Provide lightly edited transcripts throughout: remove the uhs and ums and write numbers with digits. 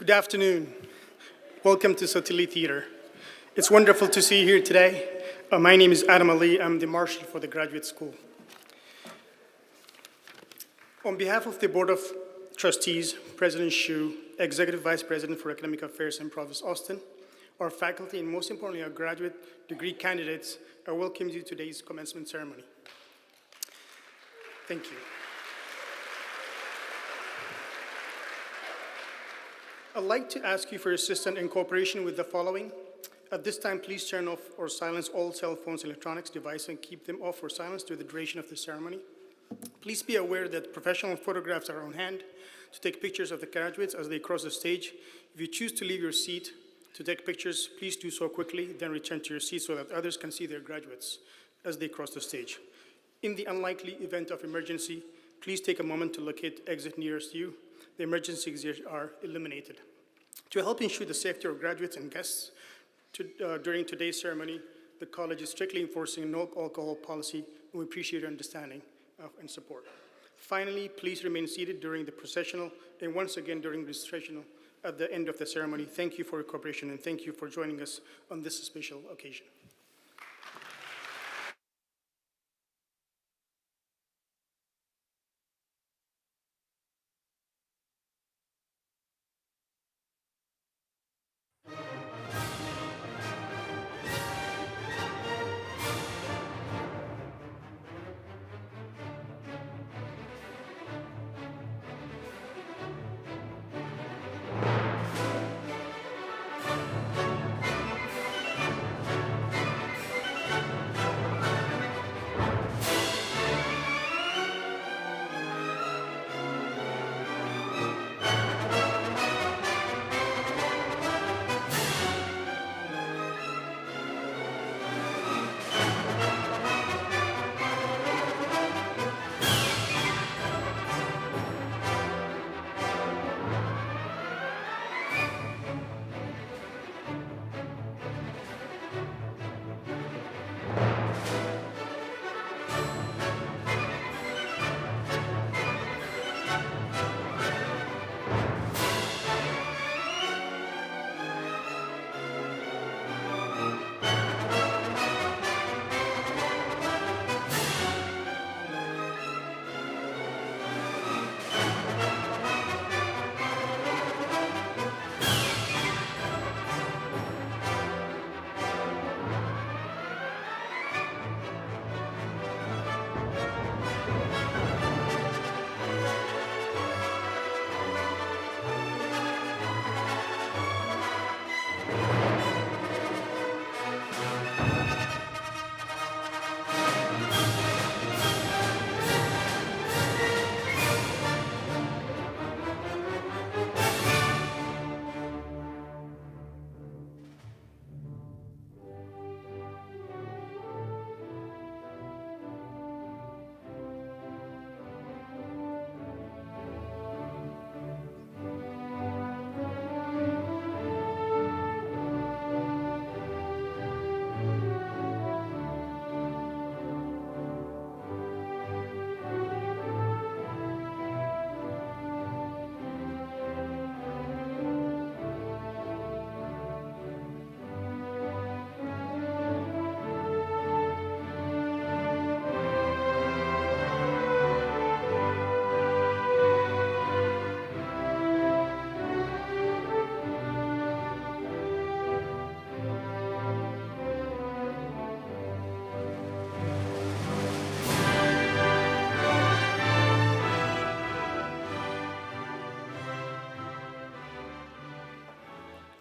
Good afternoon. Welcome to Sottile Theatre. It's wonderful to see you here today. My name is Adam Ali. I'm the Marshal for the Graduate School. On behalf of the Board of Trustees, President Shu, Executive Vice President for Academic Affairs, and Provost Austin, our faculty, and most importantly, our graduate degree candidates, I welcome you to today's commencement ceremony. Thank you. I'd like to ask you for your assistance in cooperation with the following. At this time, please turn off or silence all cell phones, electronics devices, and keep them off or silenced during the duration of the ceremony. Please be aware that professional photographs are on hand to take pictures of the graduates as they cross the stage. If you choose to leave your seat to take pictures, please do so quickly, then return to your seat so that others can see their graduates as they cross the stage. In the unlikely event of emergency, please take a moment to locate the exit nearest you. The emergency exits are eliminated. To help ensure the safety of graduates and guests during today's ceremony, the college is strictly enforcing no alcohol policy, and we appreciate your understanding and support. Finally, please remain seated during the processional and once again during the recessional at the end of the ceremony. Thank you for your cooperation and thank you for joining us on this special occasion.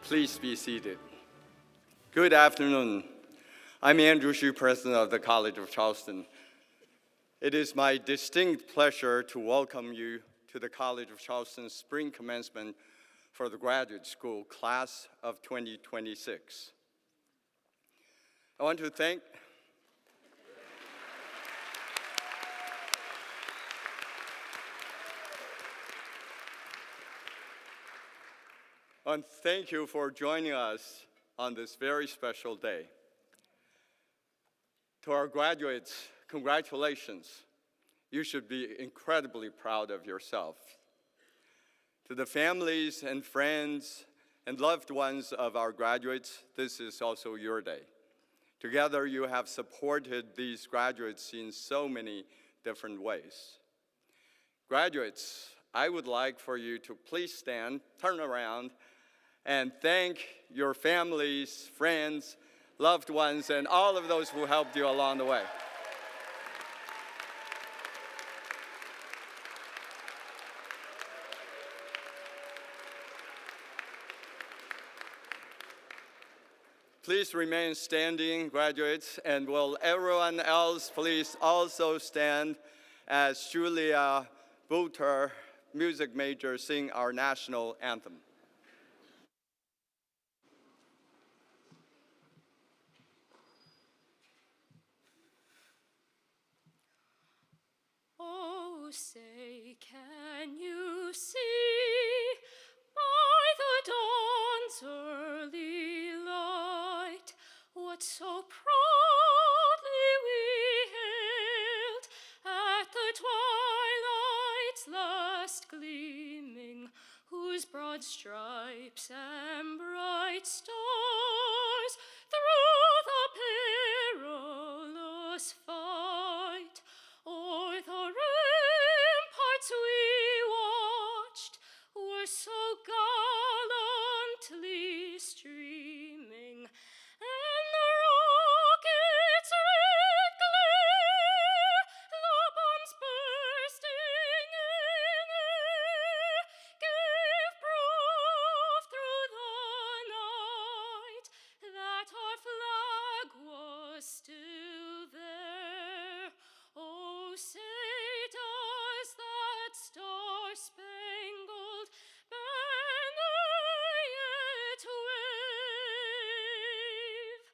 Please be seated. Good afternoon. I'm Andrew Shu, President of the College of Charleston. It is my distinct pleasure to welcome you to the College of Charleston's spring commencement for the graduate school class of 2026. I want to thank And thank you for joining us on this very special day. To our graduates, congratulations. You should be incredibly proud of yourself. To the families and friends and loved ones of our graduates, this is also your day. Together, you have supported these graduates in so many different ways. Graduates, I would like for you to please stand, turn around, and thank your families, friends, loved ones, and all of those who helped you along the way. Please remain standing, graduates, and will everyone else please also stand as Julia Butler, music major, sing our national anthem. Oh, say, can you see by the dawn's early light what so proudly we hailed at the twilight's last gleaming, whose broad stripes and bright stars through the perilous fight o'er the ramparts we watched were so gallantly streaming, and the rockets' red glare, the bombs bursting in air, gave proof through the night that our flag was still there. Oh, say does that star-spangled banner yet wave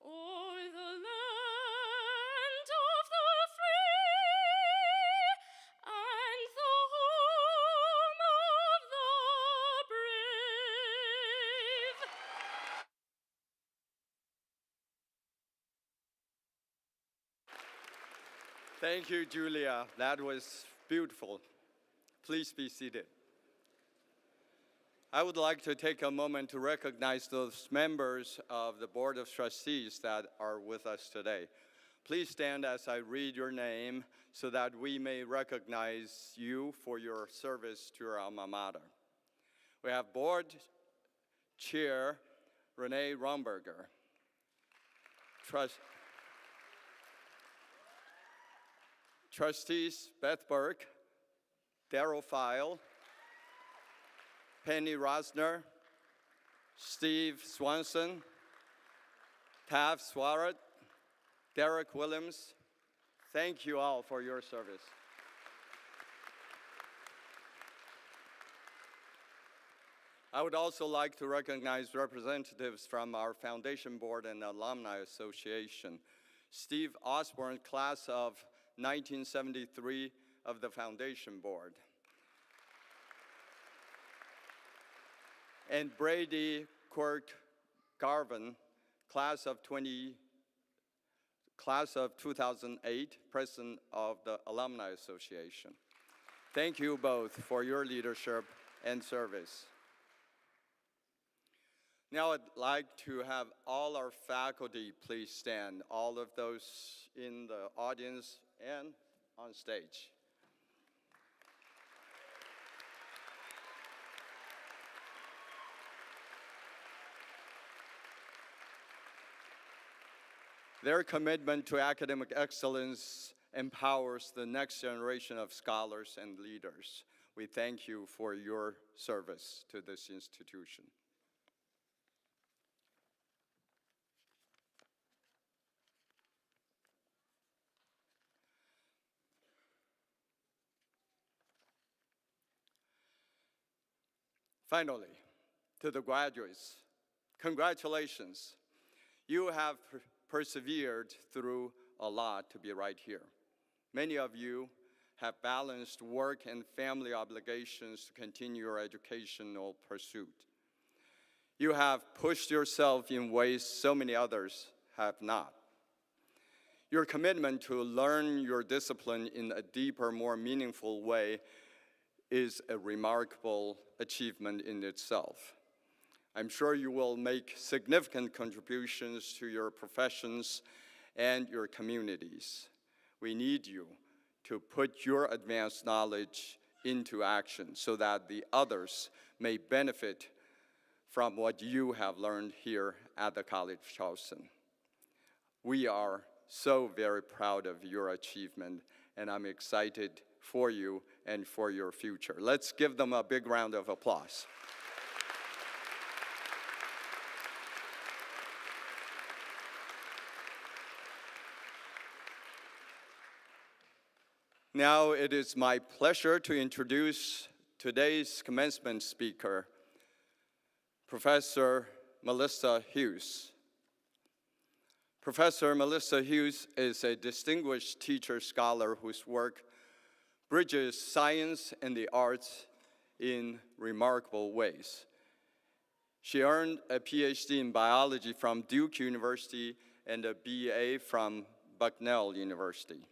o'er the land of the free and the home of the brave? Thank you, Julia. That was beautiful. Please be seated. I would like to take a moment to recognize those members of the Board of Trustees that are with us today. Please stand as I read your name so that we may recognize you for your service to our alma mater. We have Board Chair Renee Romberger, Trustees Beth Burke, Darrell File, Penny Rosner, Steve Swanson, Tav Swarat, Derek Williams. Thank you all for your service. I would also like to recognize representatives from our Foundation Board and Alumni Association. Steve Osborne, class of 1973 of the Foundation Board. And Brady Quirk Garvin, class of 2008, president of the Alumni Association. Thank you both for your leadership and service. Now I'd like to have all our faculty please stand, all of those in the audience and on stage. Their commitment to academic excellence empowers the next generation of scholars and leaders. We thank you for your service to this institution. Finally, to the graduates, congratulations. You have persevered through a lot to be right here. Many of you have balanced work and family obligations to continue your educational pursuit. You have pushed yourself in ways so many others have not. Your commitment to learn your discipline in a deeper, more meaningful way is a remarkable achievement in itself. I'm sure you will make significant contributions to your professions and your communities. We need you to put your advanced knowledge into action so that the others may benefit from what you have learned here at the College of Charleston. We are so very proud of your achievement, and I'm excited for you and for your future. Let's give them a big round of applause. Now it is my pleasure to introduce today's commencement speaker, Professor Melissa Hughes. Professor Melissa Hughes is a distinguished teacher scholar whose work bridges science and the arts in remarkable ways. She earned a PhD in biology from Duke University and a BA from Bucknell University.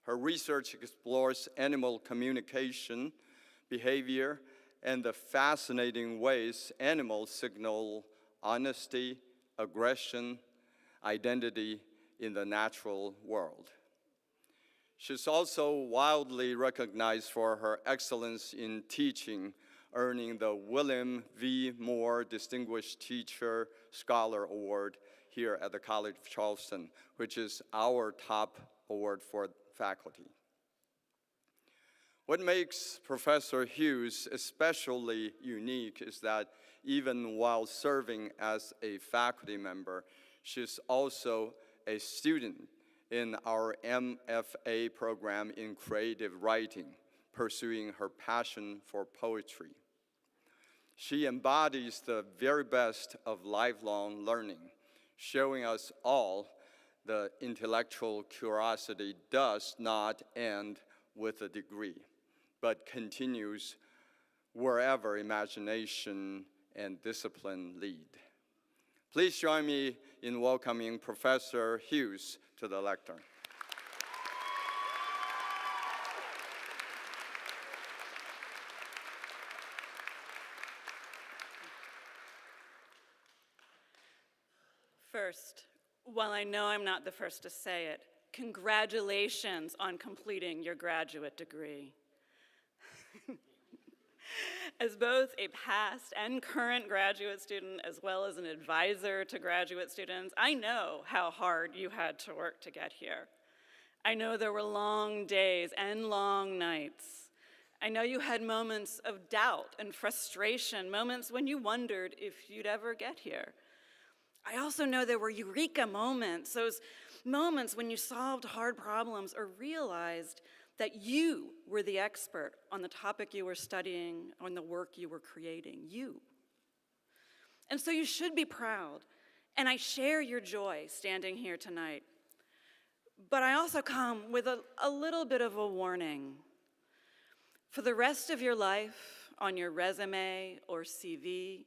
Her research explores animal communication, behavior, and the fascinating ways animals signal honesty, aggression, identity in the natural world. She's also widely recognized for her excellence in teaching, earning the William V. Moore Distinguished Teacher Scholar Award here at the College of Charleston, which is our top award for faculty. What makes Professor Hughes especially unique is that even while serving as a faculty member, she's also a student in our MFA program in creative writing, pursuing her passion for poetry. She embodies the very best of lifelong learning, showing us all the intellectual curiosity does not end with a degree, but continues wherever imagination and discipline lead. Please join me in welcoming Professor Hughes to the lectern. First, while I know I'm not the first to say it, congratulations on completing your graduate degree. As both a past and current graduate student, as well as an advisor to graduate students, I know how hard you had to work to get here. I know there were long days and long nights. I know you had moments of doubt and frustration, moments when you wondered if you'd ever get here. I also know there were eureka moments, those moments when you solved hard problems or realized that you were the expert on the topic you were studying, on the work you were creating, you. And so you should be proud, and I share your joy standing here tonight. But I also come with a little bit of a warning. For the rest of your life, on your resume or CV,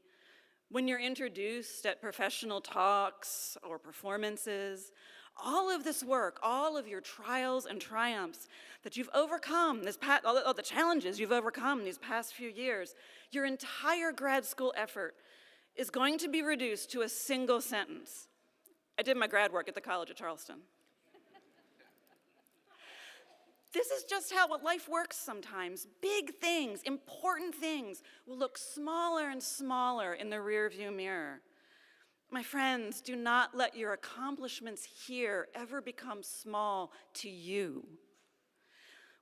when you're introduced at professional talks or performances, all of this work, all of your trials and triumphs that you've overcome, all the challenges you've overcome these past few years, your entire grad school effort is going to be reduced to a single sentence. I did my grad work at the College of Charleston. This is just how life works sometimes. Big things, important things will look smaller and smaller in the rearview mirror. My friends, do not let your accomplishments here ever become small to you.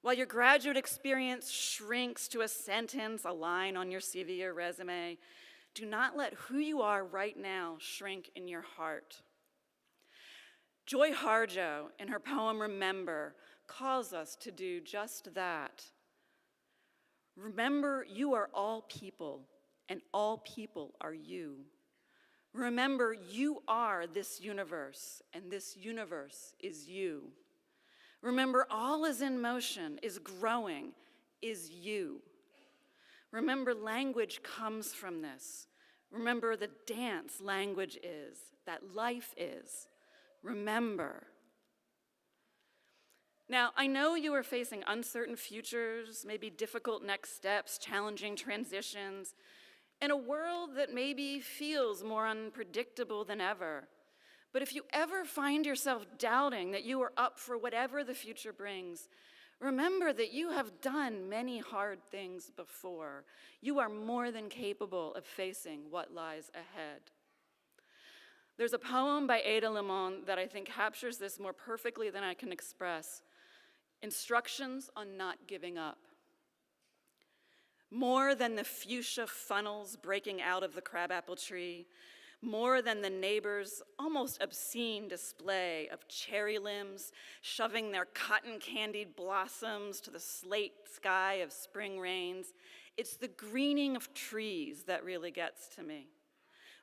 While your graduate experience shrinks to a sentence, a line on your CV or resume, do not let who you are right now shrink in your heart. Joy Harjo, in her poem Remember, calls us to do just that. Remember, you are all people, and all people are you. Remember, you are this universe, and this universe is you. Remember, all is in motion, is growing, is you. Remember, language comes from this. Remember the dance language is, that life is. Remember. Now, I know you are facing uncertain futures, maybe difficult next steps, challenging transitions, in a world that maybe feels more unpredictable than ever. But if you ever find yourself doubting that you are up for whatever the future brings, remember that you have done many hard things before. You are more than capable of facing what lies ahead. There's a poem by Ada Limon that I think captures this more perfectly than I can express. Instructions on not giving up. More than the fuchsia funnels breaking out of the crabapple tree, more than the neighbor's almost obscene display of cherry limbs shoving their cotton-candied blossoms to the slate sky of spring rains, it's the greening of trees that really gets to me.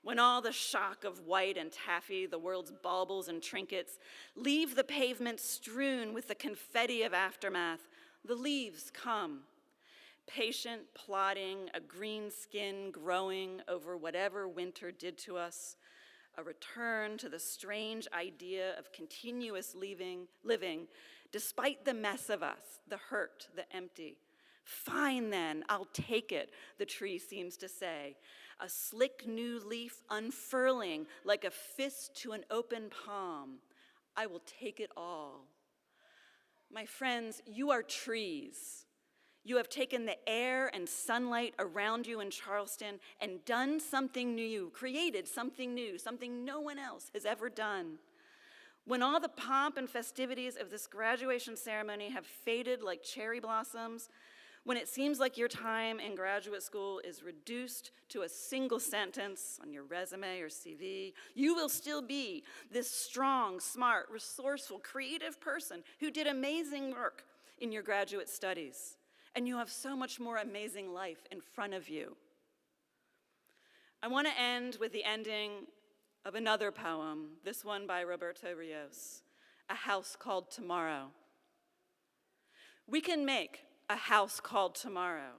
When all the shock of white and taffy, the world's baubles and trinkets, leave the pavement strewn with the confetti of aftermath, the leaves come. Patient, plodding, a green skin growing over whatever winter did to us, a return to the strange idea of continuous living, despite the mess of us, the hurt, the empty. Fine then, I'll take it, the tree seems to say, a slick new leaf unfurling like a fist to an open palm. I will take it all. My friends, you are trees. You have taken the air and sunlight around you in Charleston and done something new, created something new, something no one else has ever done. When all the pomp and festivities of this graduation ceremony have faded like cherry blossoms, when it seems like your time in graduate school is reduced to a single sentence on your resume or CV, you will still be this strong, smart, resourceful, creative person who did amazing work in your graduate studies. And you have so much more amazing life in front of you. I want to end with the ending of another poem, this one by Roberto Rios, A House Called Tomorrow. We can make a house called tomorrow.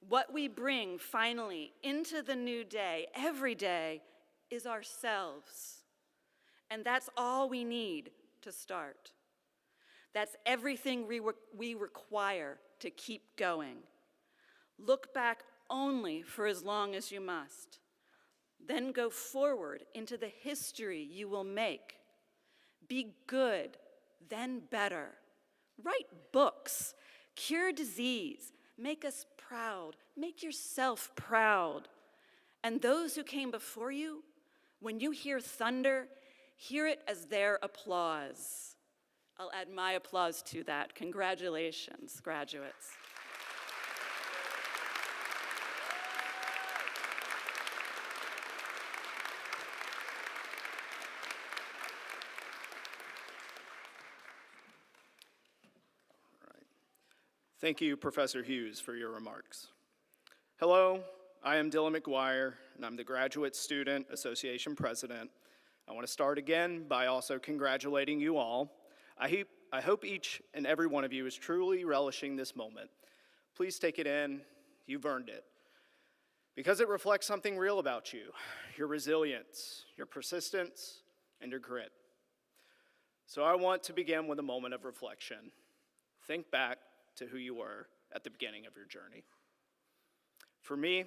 What we bring finally into the new day, every day, is ourselves. And that's all we need to start. That's everything we require to keep going. Look back only for as long as you must. Then go forward into the history you will make. Be good, then better. Write books, cure disease, make us proud, make yourself proud. And those who came before you, when you hear thunder, hear it as their applause. I'll add my applause to that. Congratulations, graduates. Thank you, Professor Hughes, for your remarks. Hello, I am Dylan McGuire, and I'm the Graduate Student Association President. I want to start again by also congratulating you all. I hope each and every one of you is truly relishing this moment. Please take it in, you've earned it. Because it reflects something real about you, your resilience, your persistence, and your grit. So I want to begin with a moment of reflection. Think back to who you were at the beginning of your journey. For me,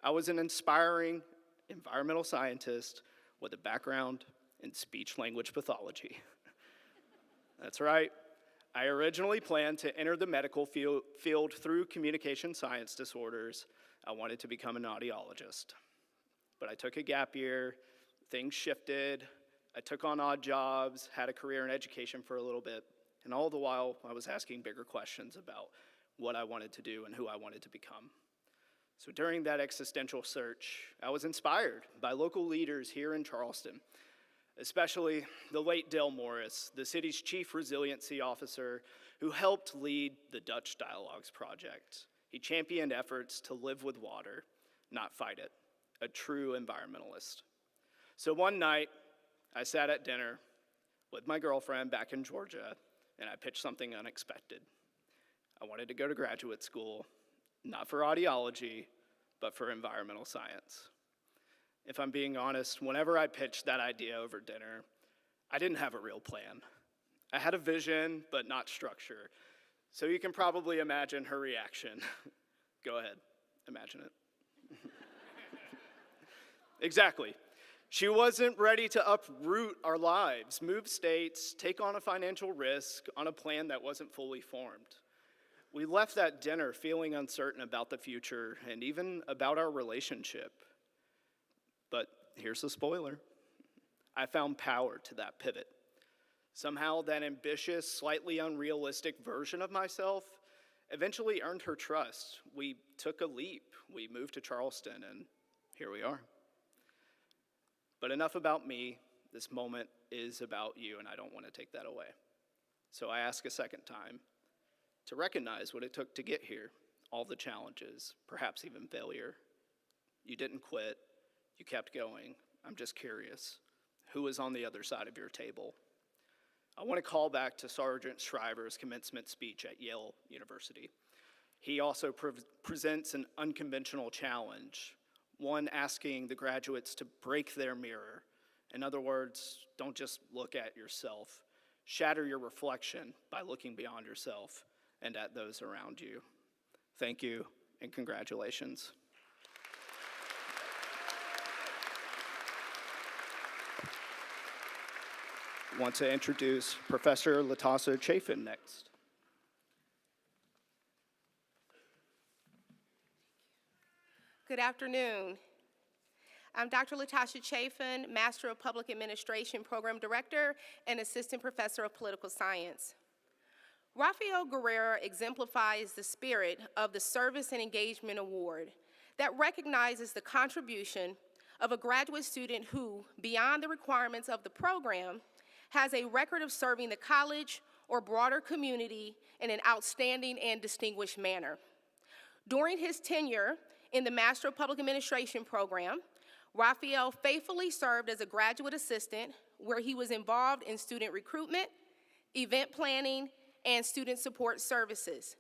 I was an inspiring environmental scientist with a background in speech-language pathology. That's right. I originally planned to enter the medical field through communication science disorders. I wanted to become an audiologist. But I took a gap year, things shifted, I took on odd jobs, had a career in education for a little bit, and all the while I was asking bigger questions about what I wanted to do and who I wanted to become. So during that existential search, I was inspired by local leaders here in Charleston, especially the late Dale Morris, the city's chief resiliency officer who helped lead the Dutch Dialogues Project. He championed efforts to live with water, not fight it, a true environmentalist. So one night, I sat at dinner with my girlfriend back in Georgia, and I pitched something unexpected. I wanted to go to graduate school, not for audiology, but for environmental science. If I'm being honest, whenever I pitched that idea over dinner, I didn't have a real plan. I had a vision, but not structure. So you can probably imagine her reaction. Go ahead, imagine it. Exactly. She wasn't ready to uproot our lives, move states, take on a financial risk on a plan that wasn't fully formed. We left that dinner feeling uncertain about the future and even about our relationship. But here's the spoiler. I found power to that pivot. Somehow that ambitious, slightly unrealistic version of myself eventually earned her trust. We took a leap. We moved to Charleston, and here we are. But enough about me. This moment is about you, and I don't want to take that away. So I ask a second time to recognize what it took to get here, all the challenges, perhaps even failure. You didn't quit. You kept going. I'm just curious. Who was on the other side of your table? I want to call back to Sergeant Shriver's commencement speech at Yale University. He also presents an unconventional challenge, one asking the graduates to break their mirror. In other words, don't just look at yourself. Shatter your reflection by looking beyond yourself and at those around you. Thank you and congratulations. I want to introduce Professor Latasha Chafin next. Good afternoon. I'm Dr. Latasha Chafin, Master of Public Administration Program Director and Assistant Professor of Political Science. Rafael Guerrera exemplifies the spirit of the Service and Engagement Award that recognizes the contribution of a graduate student who, beyond the requirements of the program, has a record of serving the college or broader community in an outstanding and distinguished manner. During his tenure in the Master of Public Administration program, Rafael faithfully served as a graduate assistant where he was involved in student recruitment, event planning, and student support services.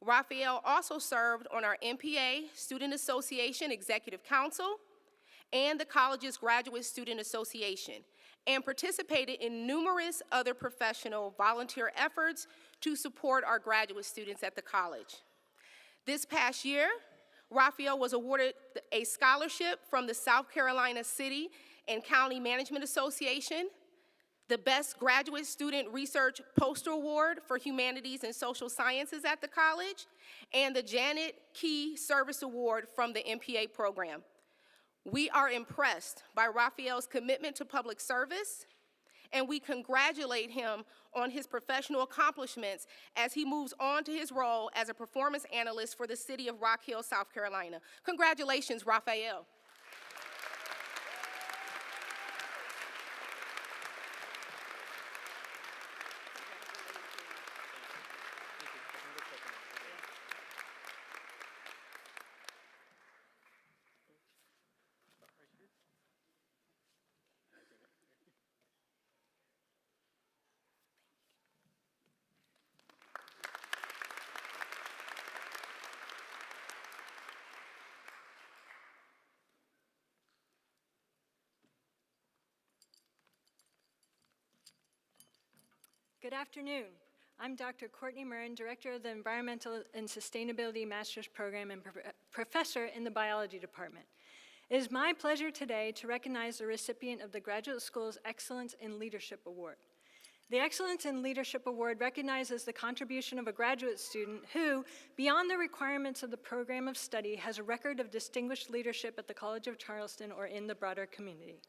Rafael also served on our MPA Student Association Executive Council and the college's Graduate Student Association, and participated in numerous other professional volunteer efforts to support our graduate students at the college. This past year, Rafael was awarded a scholarship from the South Carolina City and County Management Association, the Best Graduate Student Research Poster Award for Humanities and Social Sciences at the college, and the Janet Key Service Award from the MPA program. We are impressed by Rafael's commitment to public service, and we congratulate him on his professional accomplishments as he moves on to his role as a performance analyst for the city of Rock Hill, South Carolina. Congratulations, Rafael. Good afternoon. I'm Dr. Courtney Murrin, Director of the Environmental and Sustainability Master's Program and Professor in the Biology Department. It is my pleasure today to recognize the recipient of the Graduate School's Excellence in Leadership Award. The Excellence in Leadership Award recognizes the contribution of a graduate student who, beyond the requirements of the program of study, has a record of distinguished leadership at the College of Charleston or in the broader community.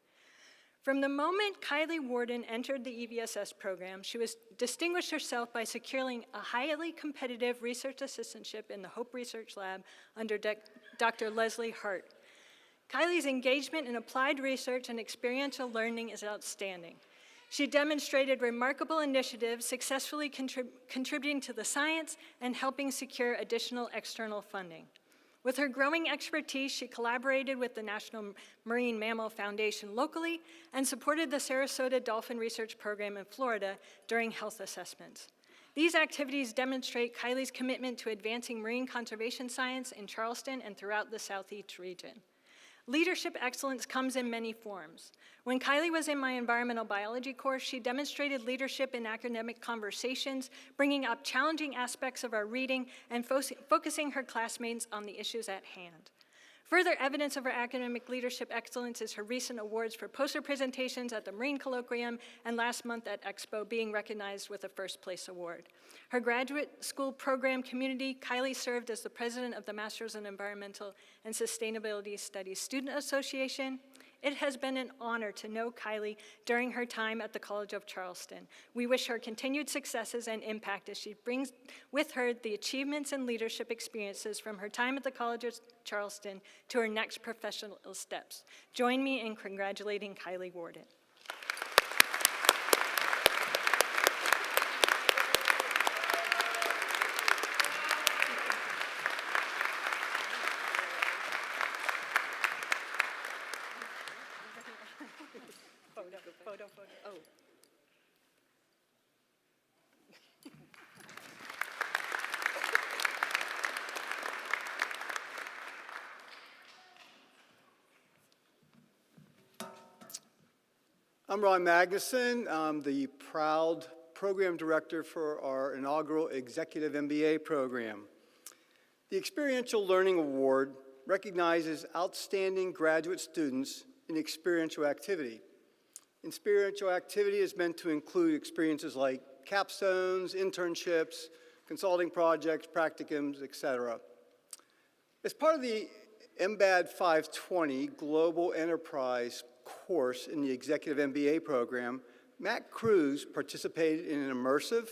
From the moment Kylie Warden entered the EVSS program, she distinguished herself by securing a highly competitive research assistantship in the Hope Research Lab under Dr. Leslie Hart. Kylie's engagement in applied research and experiential learning is outstanding. She demonstrated remarkable initiatives, successfully contributing to the science and helping secure additional external funding. With her growing expertise, she collaborated with the National Marine Mammal Foundation locally and supported the Sarasota Dolphin Research Program in Florida during health assessments. These activities demonstrate Kylie's commitment to advancing marine conservation science in Charleston and throughout the Southeast region. Leadership excellence comes in many forms. When Kylie was in my environmental biology course, she demonstrated leadership in academic conversations, bringing up challenging aspects of our reading and focusing her classmates on the issues at hand. Further evidence of her academic leadership excellence is her recent awards for poster presentations at the Marine Colloquium and last month at Expo, being recognized with a first place award. Her graduate school program community, Kylie served as the president of the Masters in Environmental and Sustainability Studies Student Association. It has been an honor to know Kylie during her time at the College of Charleston. We wish her continued successes and impact as she brings with her the achievements and leadership experiences from her time at the College of Charleston to her next professional steps. Join me in congratulating Kylie Warden. Photo. Oh. I'm Ron Magnuson. I'm the proud program director for our inaugural Executive MBA program. The Experiential Learning Award recognizes outstanding graduate students in experiential activity. Experiential activity is meant to include experiences like capstones, internships, consulting projects, practicums, etc. As part of the MBAD 520 Global Enterprise course in the Executive MBA program, Matt Cruz participated in an immersive,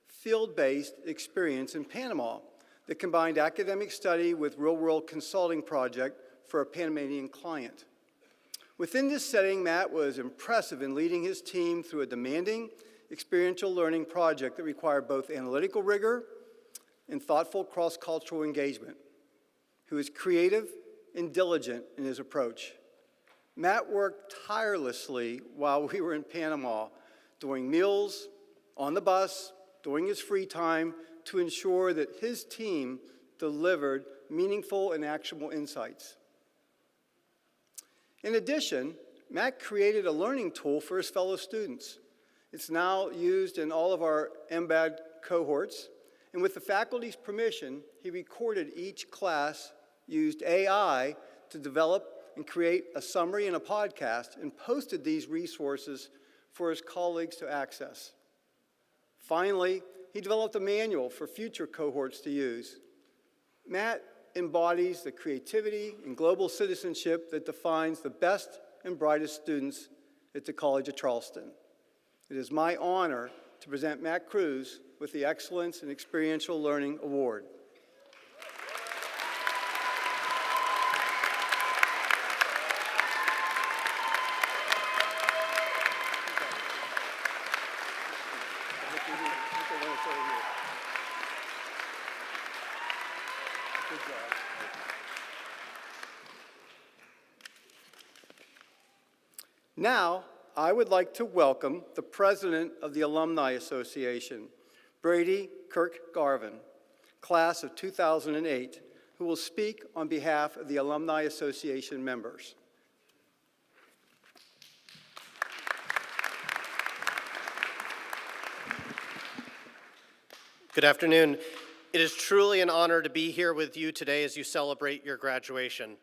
field-based experience in Panama that combined academic study with real-world consulting project for a Panamanian client. Within this setting, Matt was impressive in leading his team through a demanding experiential learning project that required both analytical rigor and thoughtful cross-cultural engagement. He was creative and diligent in his approach. Matt worked tirelessly while we were in Panama, during meals, on the bus, during his free time, to ensure that his team delivered meaningful and actionable insights. In addition, Matt created a learning tool for his fellow students. It's now used in all of our MBAD cohorts, and with the faculty's permission, he recorded each class, used AI to develop and create a summary and a podcast, and posted these resources for his colleagues to access. Finally, he developed a manual for future cohorts to use. Matt embodies the creativity and global citizenship that defines the best and brightest students at the College of Charleston. It is my honor to present Matt Cruz with the Excellence in Experiential Learning Award. Now, I would like to welcome the President of the Alumni Association, Brady Kirk Garvin, class of 2008, who will speak on behalf of the Alumni Association members. Good afternoon. It is truly an honor to be here with you today as you celebrate your graduation.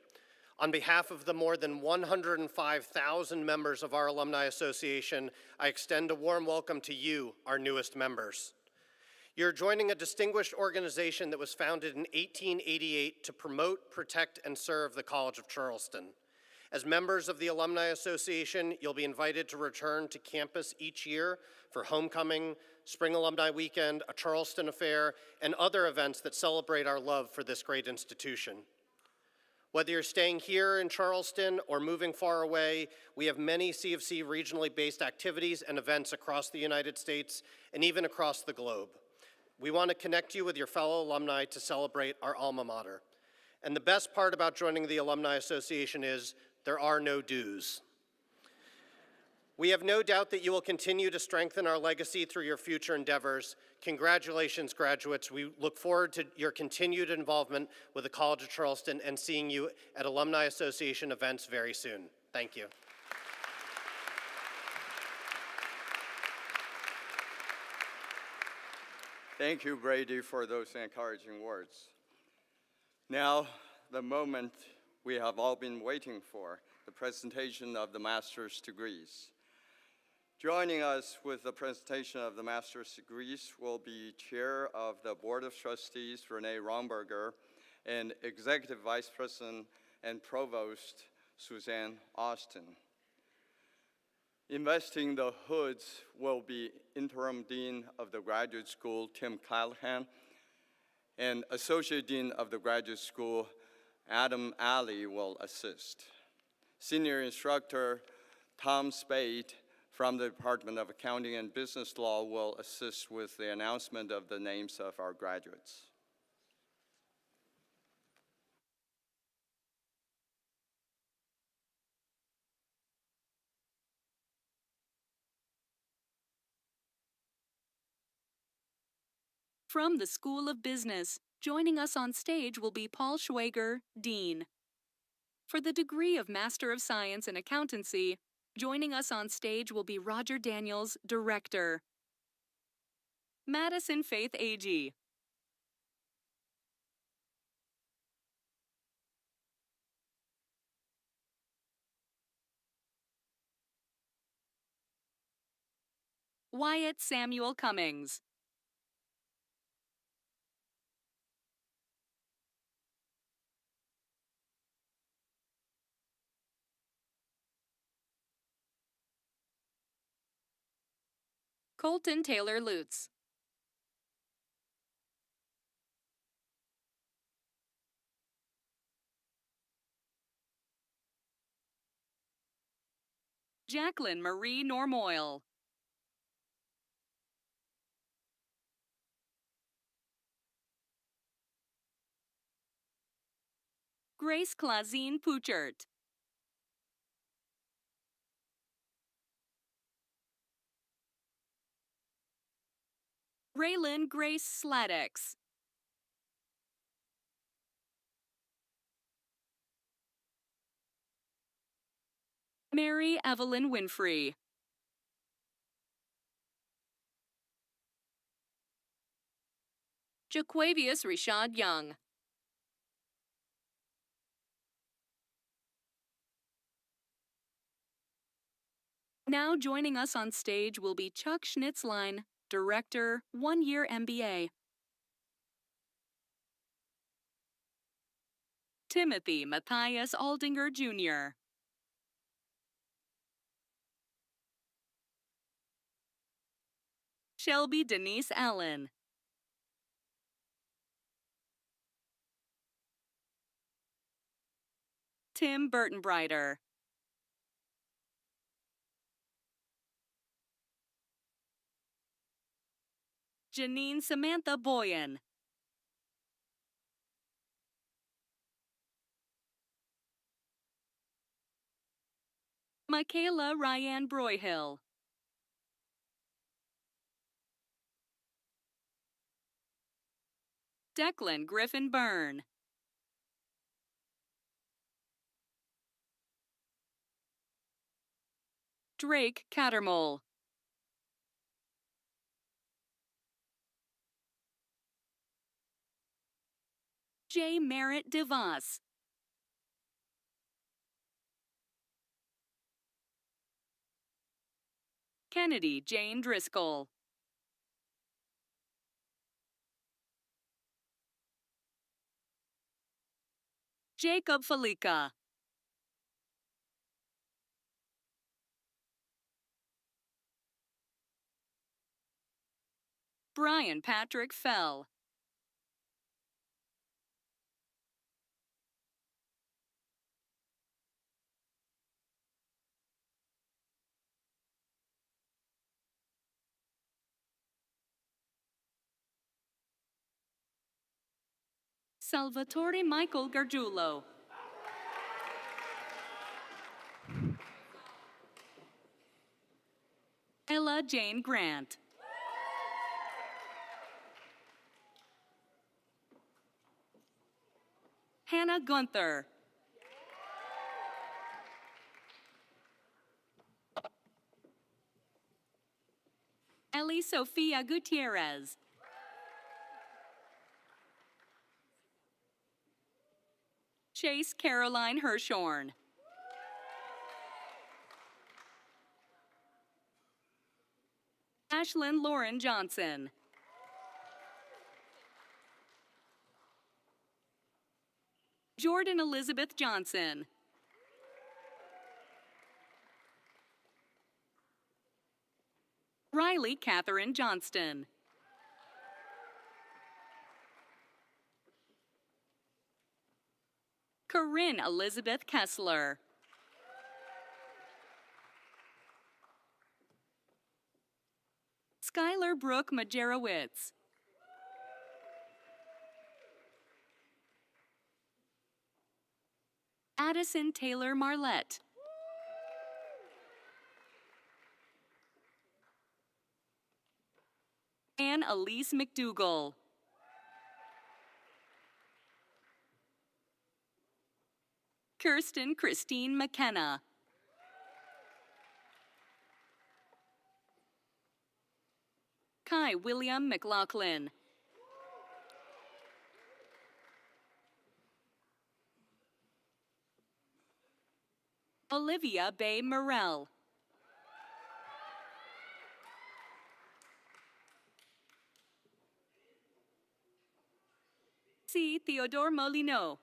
On behalf of the more than 105,000 members of our Alumni Association, I extend a warm welcome to you, our newest members. You're joining a distinguished organization that was founded in 1888 to promote, protect, and serve the College of Charleston. As members of the Alumni Association, you'll be invited to return to campus each year for homecoming, Spring Alumni Weekend, a Charleston Affair, and other events that celebrate our love for this great institution. Whether you're staying here in Charleston or moving far away, we have many CFC regionally based activities and events across the United States and even across the globe. We want to connect you with your fellow alumni to celebrate our alma mater. And the best part about joining the Alumni Association is there are no dues. We have no doubt that you will continue to strengthen our legacy through your future endeavors. Congratulations, graduates. We look forward to your continued involvement with the College of Charleston and seeing you at Alumni Association events very soon. Thank you. Thank you, Brady, for those encouraging words. Now, the moment we have all been waiting for, the presentation of the master's degrees. Joining us with the presentation of the master's degrees will be Chair of the Board of Trustees, Renee Romberger, and Executive Vice President and Provost, Suzanne Austin. Investing the hoods will be Interim Dean of the Graduate School, Tim Callahan, and Associate Dean of the Graduate School, Adam Alley, will assist. Senior Instructor Tom Spade from the Department of Accounting and Business Law will assist with the announcement of the names of our graduates. From the School of Business, joining us on stage will be Paul Schwager, Dean. For the degree of Master of Science in Accountancy, joining us on stage will be Roger Daniels, Director. Madison Faith Agee. Wyatt Samuel Cummings. Colton Taylor Lutz. Jacqueline Marie Normoyle. Grace Clazine Puchert. Raylan Grace Sladex. Mary Evelyn Winfrey. Jaquavius Rashad Young. Now joining us on stage will be Chuck Schnitzlein, Director, 1-year MBA. Timothy Matthias Aldinger, Jr. Shelby Denise Allen. Tim Burtonbrighter. Janine Samantha Boyan. Michaela Ryan Broyhill. Declan Griffin Byrne. Drake Cattermole. J. Merritt DeVos. Kennedy Jane Driscoll. Jacob Felica. Brian Patrick Fell. Salvatore Michael Gargiulo. Ella Jane Grant. Hannah Gunther. Ellie Sofia Gutierrez. Chase Caroline Hirshorn. Ashlyn Lauren Johnson. Jordan Elizabeth Johnson. Riley Catherine Johnston. Corinne Elizabeth Kessler. Skylar Brooke Majerowitz. Addison Taylor Marlette. Anne Elise McDougall. Kirsten Christine McKenna. Kai William McLaughlin. Olivia Bay Morell. C. Theodore Molyneux.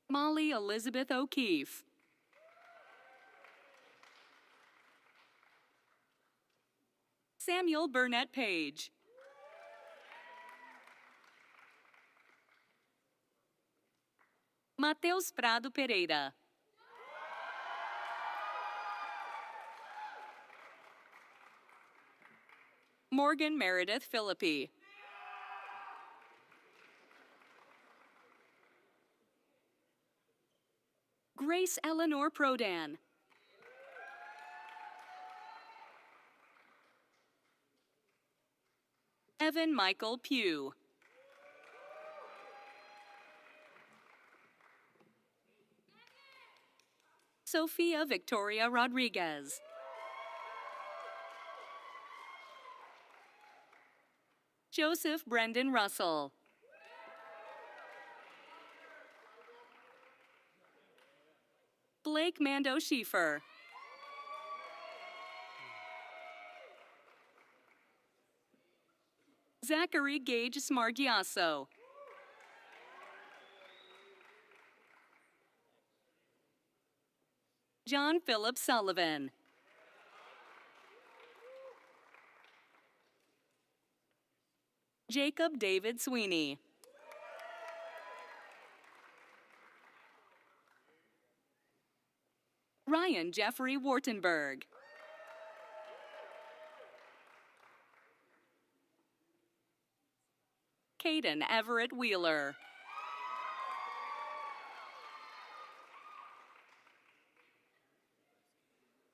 Molly Elizabeth O'Keefe. Samuel Burnett Page. Mateus Prado Pereira. Morgan Meredith Philippi. Grace Eleanor Prodan. Evan Michael Pugh. Sophia Victoria Rodriguez. Joseph Brendan Russell. Blake Mando Schiefer. Zachary Gage Smargiasso. John Philip Sullivan. Jacob David Sweeney. Ryan Jeffrey Wartenberg. Caden Everett Wheeler.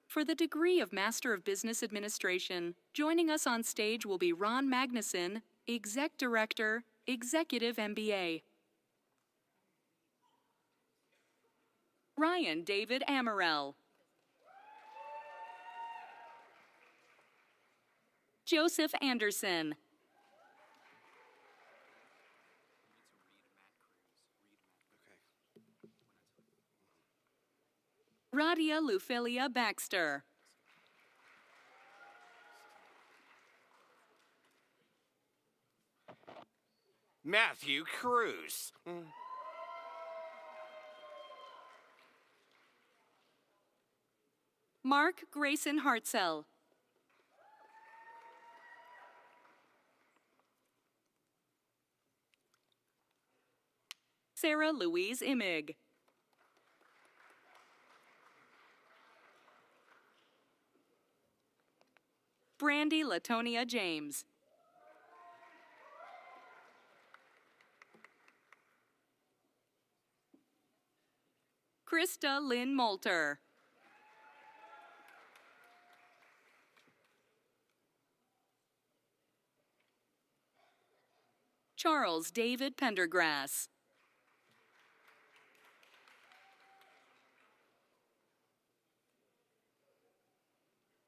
For the degree of Master of Business Administration, joining us on stage will be Ron Magnuson, Exec Director, Executive MBA. Ryan David Amorell. Joseph Anderson. Radia Lufilia Baxter. Matthew Cruz. Mark Grayson Hartzell. Sarah Louise Imig. Brandy Latonia James. Krista Lynn Moulter. Charles David Pendergrass.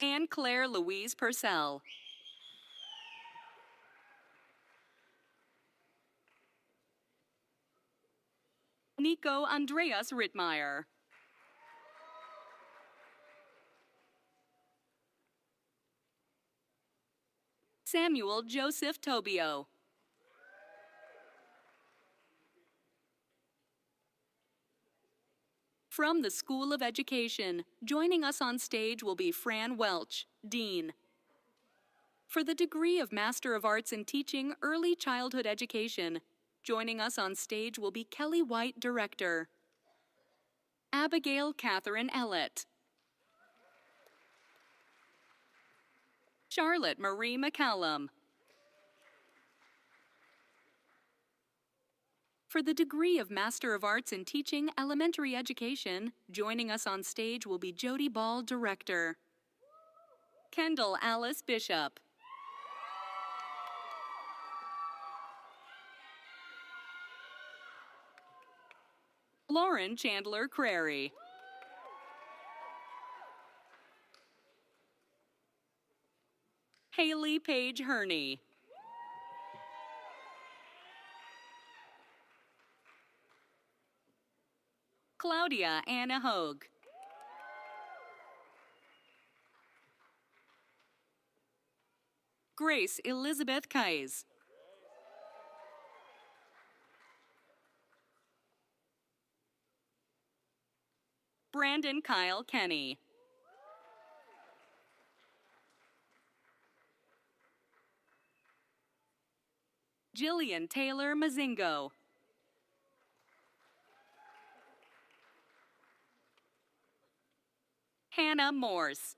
Anne Claire Louise Purcell. Nico Andreas Rittmeyer. Samuel Joseph Tobio. From the School of Education, joining us on stage will be Fran Welch, Dean. For the degree of Master of Arts in Teaching Early Childhood Education, joining us on stage will be Kelly White, Director. Abigail Catherine Ellett. Charlotte Marie McCallum. For the degree of Master of Arts in Teaching Elementary Education, joining us on stage will be Jody Ball, Director. Kendall Alice Bishop. Lauren Chandler Crary. Haley Page Herney. Claudia Anna Hogue. Grace Elizabeth Kais. Brandon Kyle Kenny. Jillian Taylor Mazingo. Hannah Morse.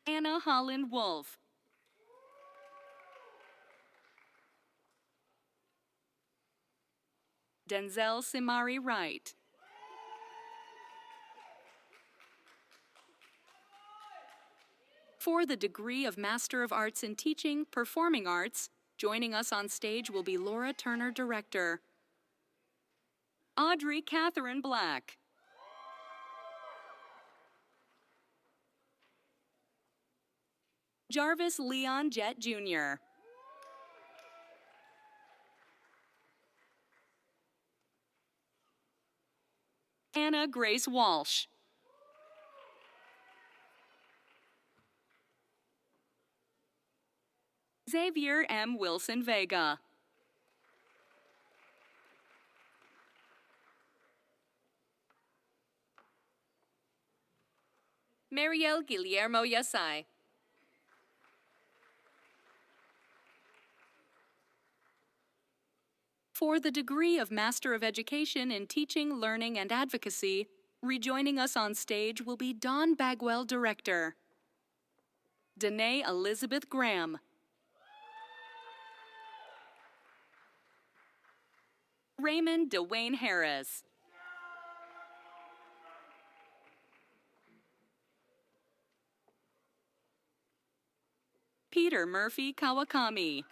Anna Holland Wolf. Denzel Simari Wright. For the degree of Master of Arts in Teaching Performing Arts, joining us on stage will be Laura Turner, Director. Audrey Catherine Black. Jarvis Leon Jett, Jr. Anna Grace Walsh. Xavier M. Wilson Vega. Mariel Guillermo Yasai. For the degree of Master of Education in Teaching, Learning, and Advocacy, rejoining us on stage will be Dawn Bagwell, Director. Danae Elizabeth Graham. Raymond Dwayne Harris. Peter Murphy Kawakami.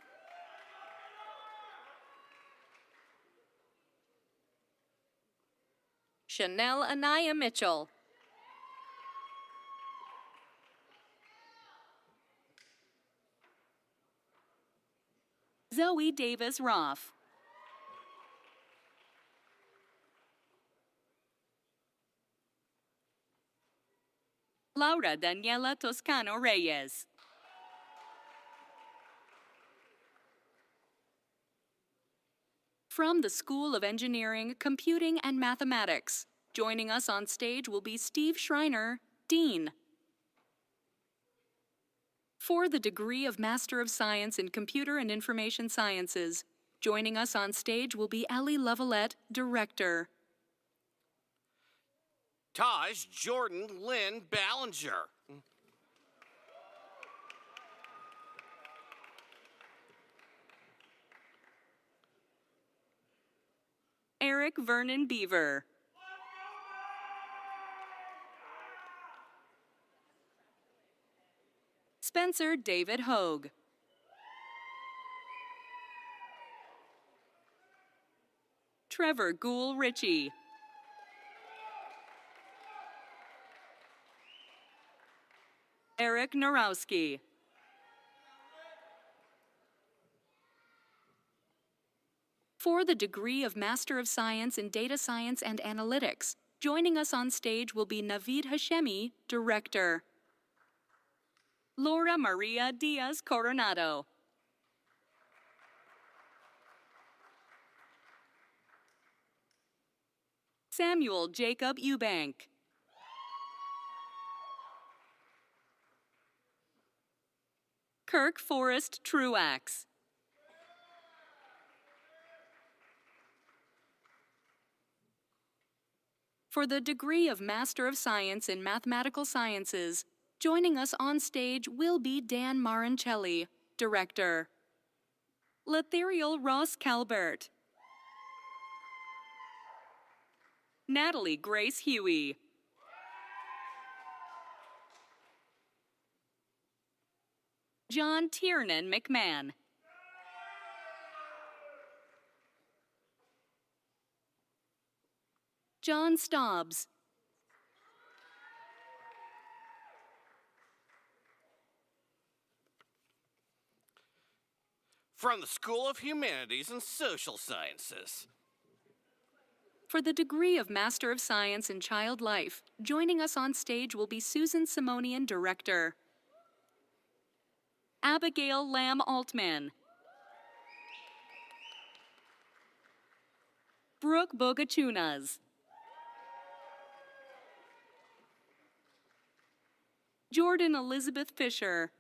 Chanel Anaya Mitchell. Zoe Davis Roth. Laura Daniela Toscano Reyes. From the School of Engineering, Computing, and Mathematics, joining us on stage will be Steve Schreiner, Dean. For the degree of Master of Science in Computer and Information Sciences, joining us on stage will be Ellie Levelette, Director. Taj Jordan Lynn Ballinger. Eric Vernon Beaver. Spencer David Hogue. Trevor Gould Ritchie. Eric Narowski. For the degree of Master of Science in Data Science and Analytics, joining us on stage will be Naveed Hashemi, Director. Laura Maria Diaz Coronado. Samuel Jacob Eubank. Kirk Forrest Truax. For the degree of Master of Science in Mathematical Sciences, joining us on stage will be Dan Marincelli, Director. Letheriel Ross Calbert. Natalie Grace Huey. John Tiernan McMahon. John Stobbs. From the School of Humanities and Social Sciences. For the degree of Master of Science in Child Life, joining us on stage will be Susan Simonian, Director. Abigail Lamb Altman. Brooke Bogachunas. Jordan Elizabeth Fisher.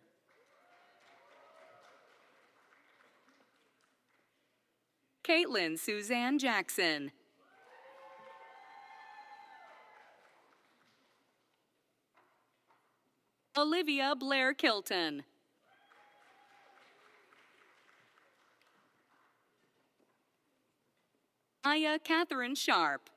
Caitlin Suzanne Jackson. Olivia Blair Kilton. Aya Catherine Sharp.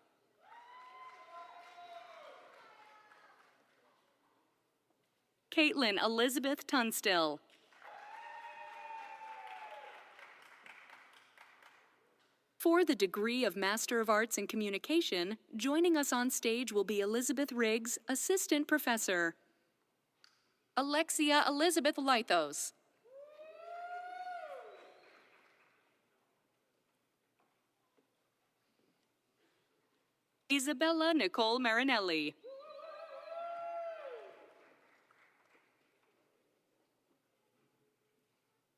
Caitlin Elizabeth Tunstill. For the degree of Master of Arts in Communication, joining us on stage will be Elizabeth Riggs, Assistant Professor. Alexia Elizabeth Lythos. Isabella Nicole Marinelli.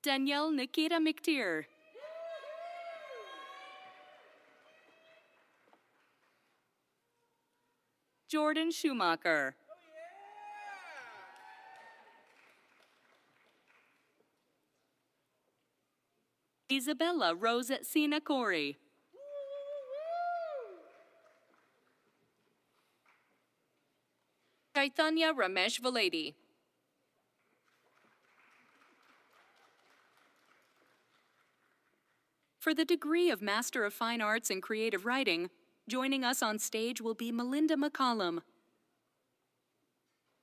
Danielle Nikita McTeer. Jordan Schumacher. Isabella Rosetsina Corey. Chaitanya Ramesh Valedi. For the degree of Master of Fine Arts in Creative Writing, joining us on stage will be Melinda McCollum.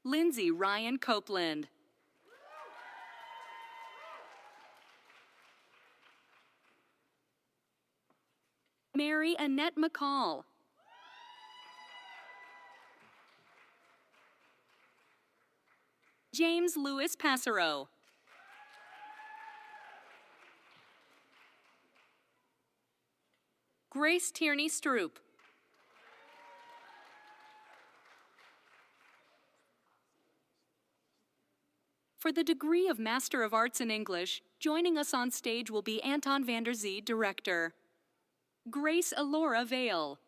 Lindsay Ryan Copeland. Mary Annette McCall. James Lewis Passero. Grace Tierney Stroop. For the degree of Master of Arts in English, joining us on stage will be Anton van der Zee, Director. Grace Alora Vale.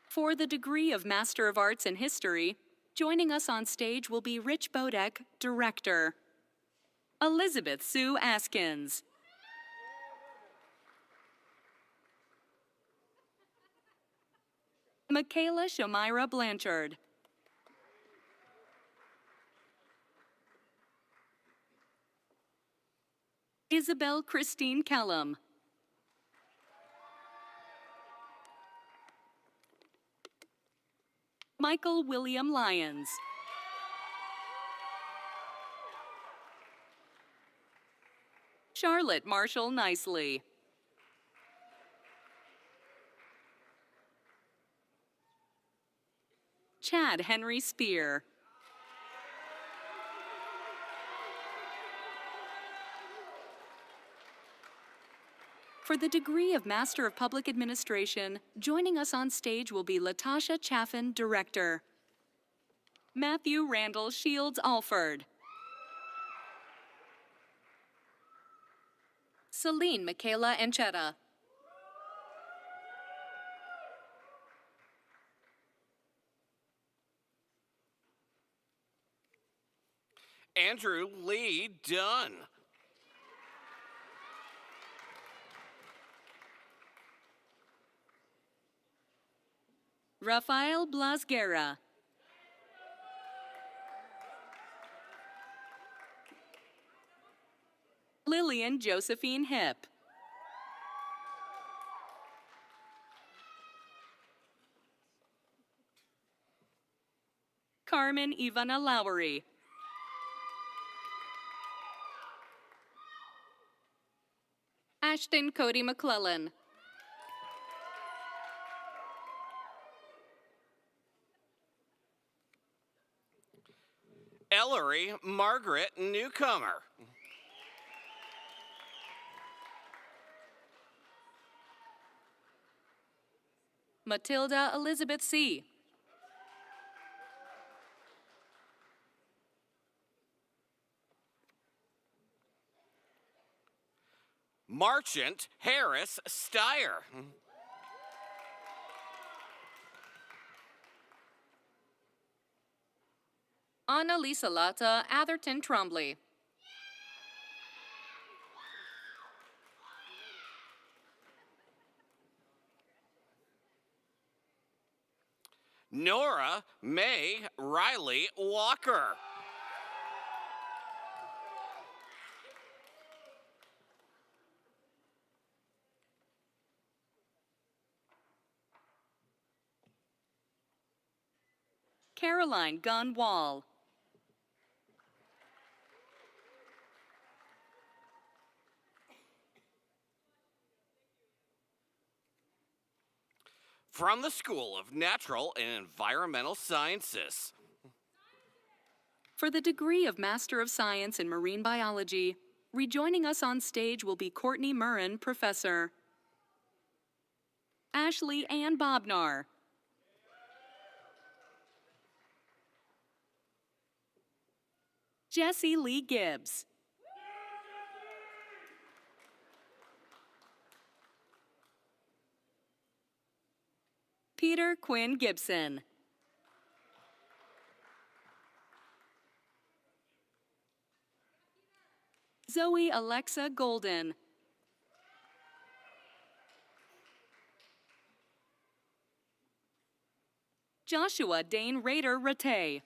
For the degree of Master of Arts in History, joining us on stage will be Rich Bodek, Director. Elizabeth Sue Askins. Michaela Shamira Blanchard. Isabel Christine Kellum. Michael William Lyons. Charlotte Marshall Nicely. Chad Henry Spear. For the degree of Master of Public Administration, joining us on stage will be Latasha Chaffin, Director. Matthew Randall Shields Alford. Celine Michaela Anchetta. Andrew Lee Dunn. Rafael Blasguerra. Lillian Josephine Hip. Carmen Ivana Lowry. Ashton Cody McClellan. Ellery Margaret Newcomer. Matilda Elizabeth C. Marchant Harris Steyer. Annalisa Lata Atherton Trombley. Nora May Riley Walker. Caroline Gunn Wall. From the School of Natural and Environmental Sciences. For the degree of Master of Science in Marine Biology, rejoining us on stage will be Courtney Murrin, Professor. Ashley Ann Bobnar. Jessie Lee Gibbs. Peter Quinn Gibson. Zoe Alexa Golden. Joshua Dane Rader Rattay.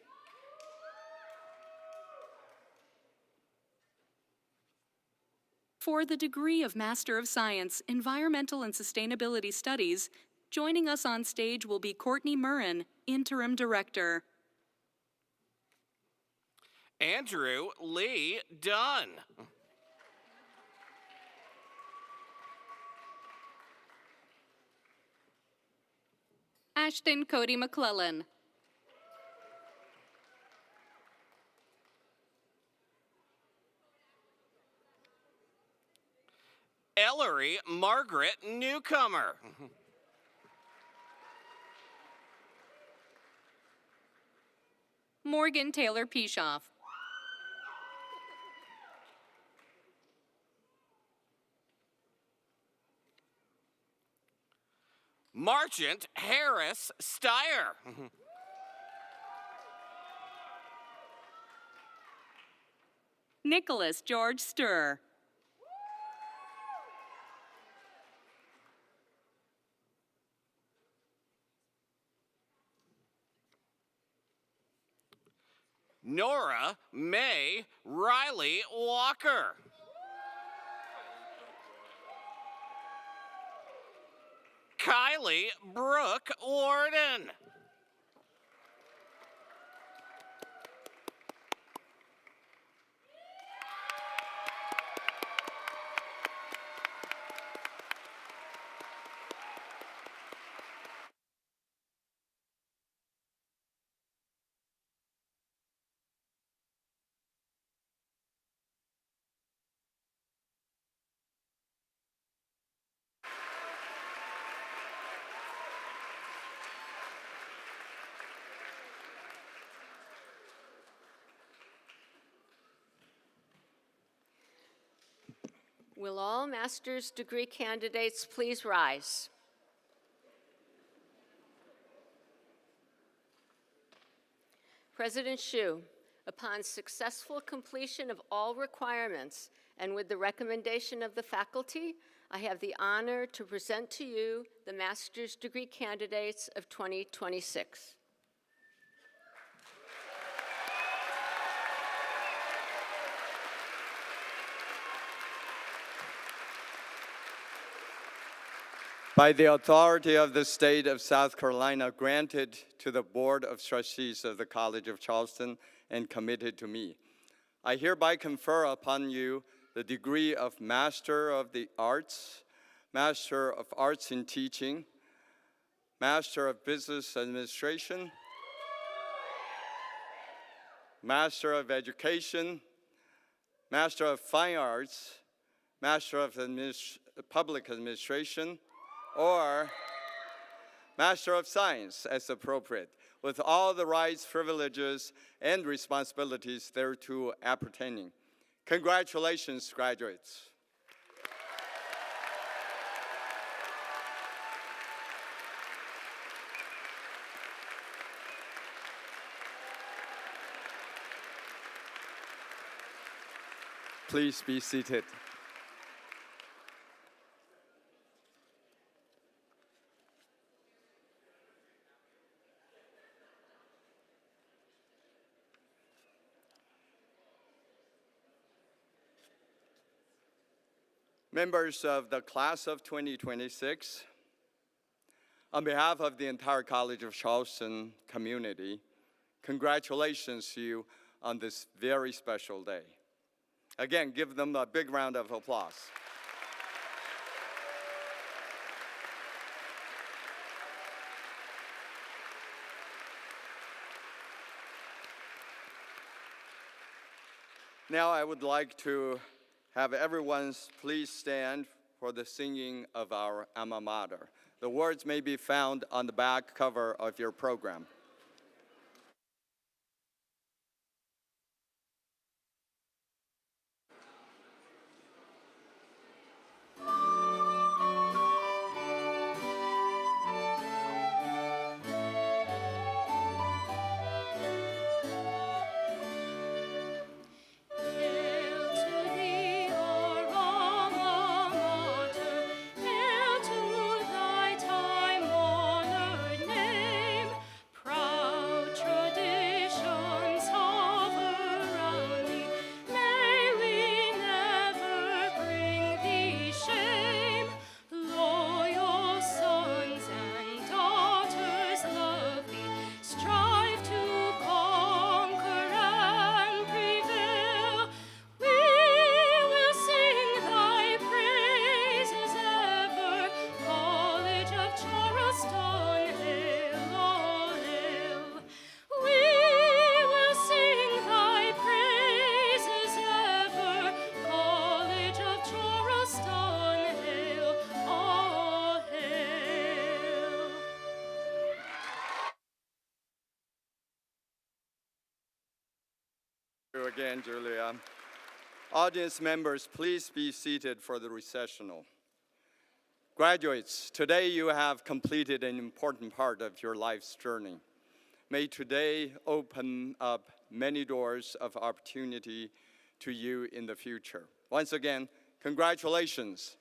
For the degree of Master of Science, Environmental and Sustainability Studies, joining us on stage will be Courtney Murrin, Interim Director. Andrew Lee Dunn. Ashton Cody McClellan. Ellery Margaret Newcomer. Morgan Taylor Pishoff. Marchant Harris Steyer. Nicholas George Sturr. Nora May Riley Walker. Kylie Brooke Warden. Will all master's degree candidates please rise? President Hsu, upon successful completion of all requirements and with the recommendation of the faculty, I have the honor to present to you the master's degree candidates of 2026. By the authority of the state of South Carolina, granted to the Board of Trustees of the College of Charleston and committed to me, I hereby confer upon you the degree of Master of the Arts, Master of Arts in Teaching, Master of Business Administration, Master of Education, Master of Fine Arts, Master of Public Administration, or Master of Science as appropriate, with all the rights, privileges, and responsibilities thereto appertaining. Congratulations, graduates. Please be seated. Members of the class of 2026, on behalf of the entire College of Charleston community, congratulations to you on this very special day. Again, give them a big round of applause. Now I would like to have everyone please stand for the singing of our alma mater. The words may be found on the back cover of your program. Again, Julia. Audience members, please be seated for the recessional. Graduates, today you have completed an important part of your life's journey. May today open up many doors of opportunity to you in the future. Once again, congratulations.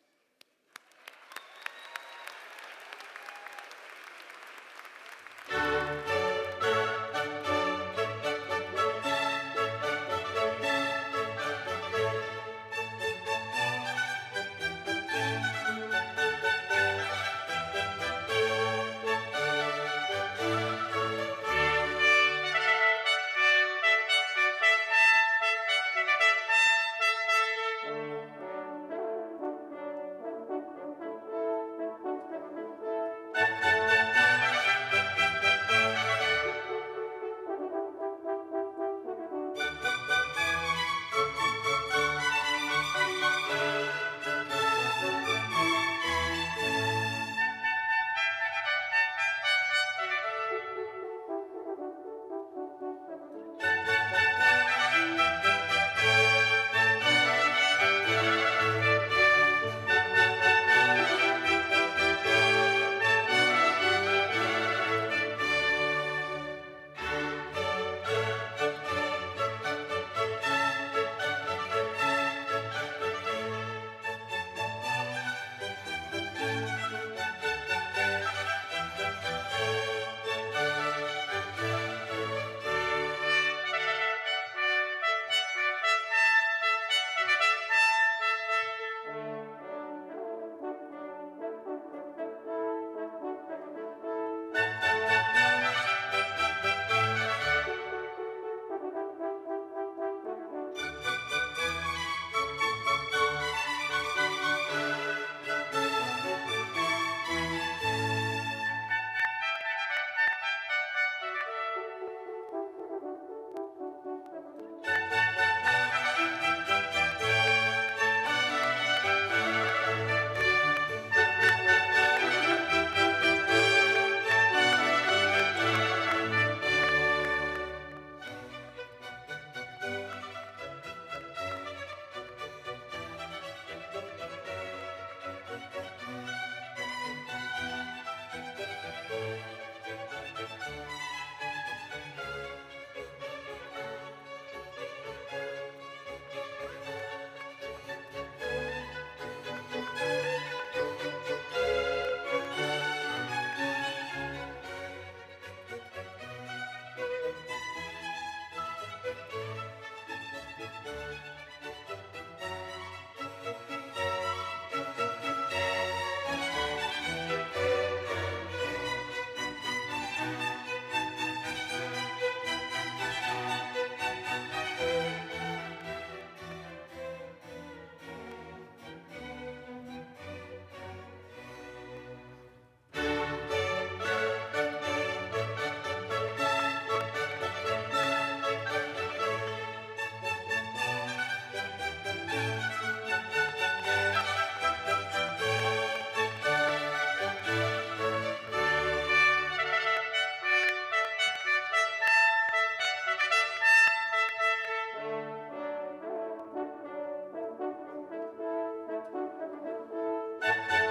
Thank you.